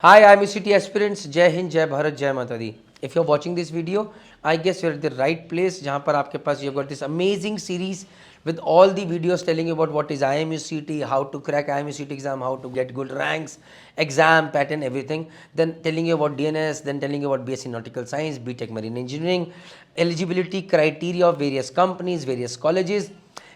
Hi, I'm UCT aspirants. Jai Hind, Jai Bharat, Jai Mata Di. If you're watching this video, I guess you're at the right place. जहाँ पर आपके पास you've got this amazing series with all the videos telling you about what is IMUCT, how to crack IMUCT exam, how to get good ranks, exam pattern, everything. Then telling you about DNS, then telling you about BSc Nautical Science, BTech Marine Engineering, eligibility criteria of various companies, various colleges,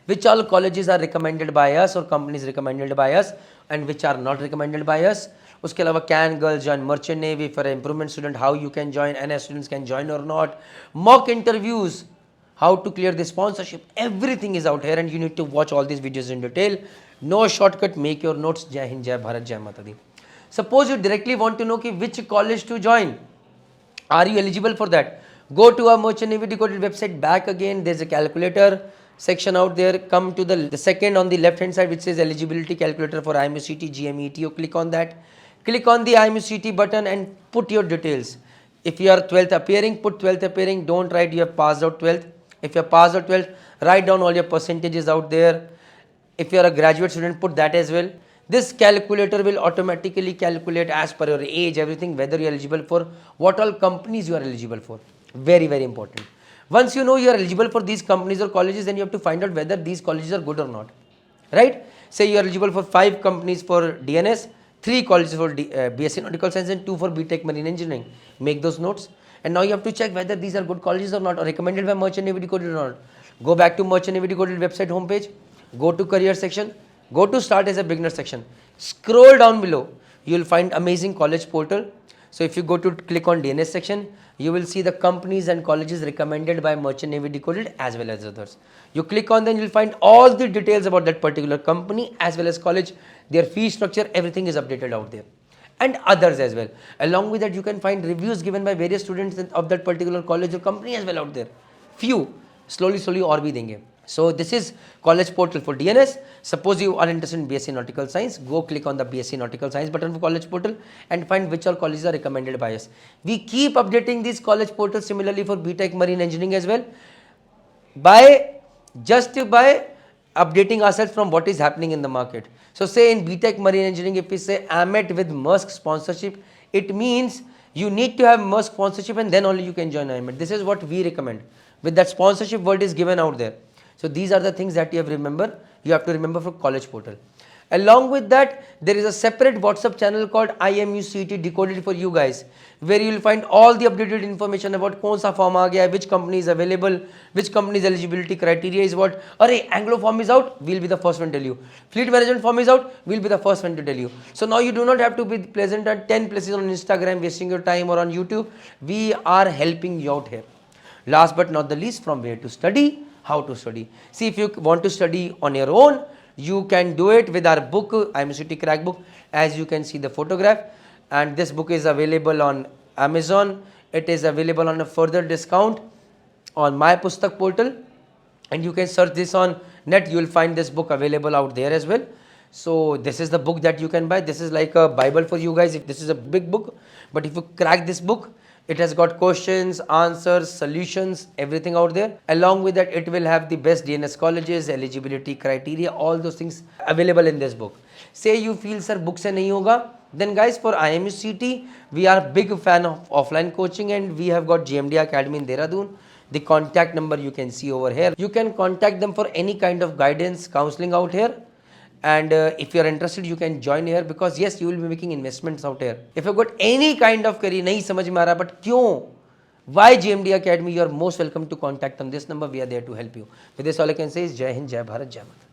which all colleges are recommended by us or companies recommended by us and which are not recommended by us. उसके अलावा can girls join merchant navy for improvement student how you can join NS students can join और not mock interviews how to clear the sponsorship, everything is out here and you need to watch all these videos in detail. No shortcut, make your notes. Jai Hind, Jai Bharat, Jai Mata Di. Suppose you directly want to know ki which college to join, are you eligible for that? Go to our Merchant Navy Decoded website. Back again, there's a calculator section out there. Come to the second on the left hand side which says eligibility calculator for IMUCT, GMET. You click on that. Click on the IMUCT button and put your details. If you are 12th appearing, put 12th appearing. Don't write you have passed out 12th. If you have passed out 12th, write down all your percentages out there. If you are a graduate student, put that as well. This calculator will automatically calculate as per your age, everything, whether you are eligible for what all companies you are eligible for. Very, very important. Once you know you are eligible for these companies or colleges, then you have to find out whether these colleges are good or not. Right? Say you are eligible for 5 companies for DNS, 3 colleges for BSc Nautical Science and 2 for BTech Marine Engineering. Make those notes. And now you have to check whether these are good colleges or not or recommended by Merchant Navy Decoded or not. Go back to Merchant Navy Decoded website homepage. Go to career section. Go to start as a beginner section. Scroll down below. You will find amazing college portal. So if you go to click on DNS section, you will see the companies and colleges recommended by Merchant Navy Decoded as well as others. You click on them, you will find all the details about that particular company as well as college, their fee structure, everything is updated out there. And others as well. Along with that, you can find reviews given by various students of that particular college or company as well out there. Few, slowly और भी देंगे. So this is college portal for DNS. Suppose you are interested in BSc Nautical Science, go click on the BSc Nautical Science button for college portal and find which all colleges are recommended by us. We keep updating these college portals similarly for BTech Marine Engineering as well by updating ourselves from what is happening in the market. So say in BTech Marine Engineering, if we say AMET with Maersk sponsorship, it means you need to have Maersk sponsorship and then only you can join AMET. This is what we recommend. With that sponsorship word is given out there. So these are the things that you have to remember for college portal. Along with that, there is a separate WhatsApp channel called IMUCT Decoded for you guys, where you will find all the updated information about कौन सा form आ गया, which company is available, which company's eligibility criteria is what. अरे Anglo form is out, we'll be the first one to tell you. Fleet management form is out, we'll be the first one to tell you. So now you do not have to be present at 10 places on Instagram, wasting your time, or on YouTube. We are helping you out here. Last but not the least, from where to study, how to study. See, if you want to study on your own, you can do it with our book, IMUCT Crack book. As you can see the photograph, and this book is available on Amazon. It is available on a further discount on my Pustak portal, and you can search this on net. You will find this book available out there as well. So this is the book that you can buy. This is like a Bible for you guys. If this is a big book, but if you crack this book, it has got questions, answers, solutions, everything out there. Along with that, it will have the best DNS colleges, eligibility criteria, all those things available in this book. Say you feel sir book se nahi hoga, then guys, for IMUCT, we are big fan of offline coaching and we have got GMD Academy in Dehradun. The contact number you can see over here. You can contact them for any kind of guidance, counseling out here. And if you are interested, you can join here because yes, you will be making investments out here. If you've got any kind of career, nahi samajh mein aa raha, but kyun? Why GMD Academy? You are most welcome to contact on this number. We are there to help you. With this, all I can say is Jai Hind, Jai Bharat, Jai Mata.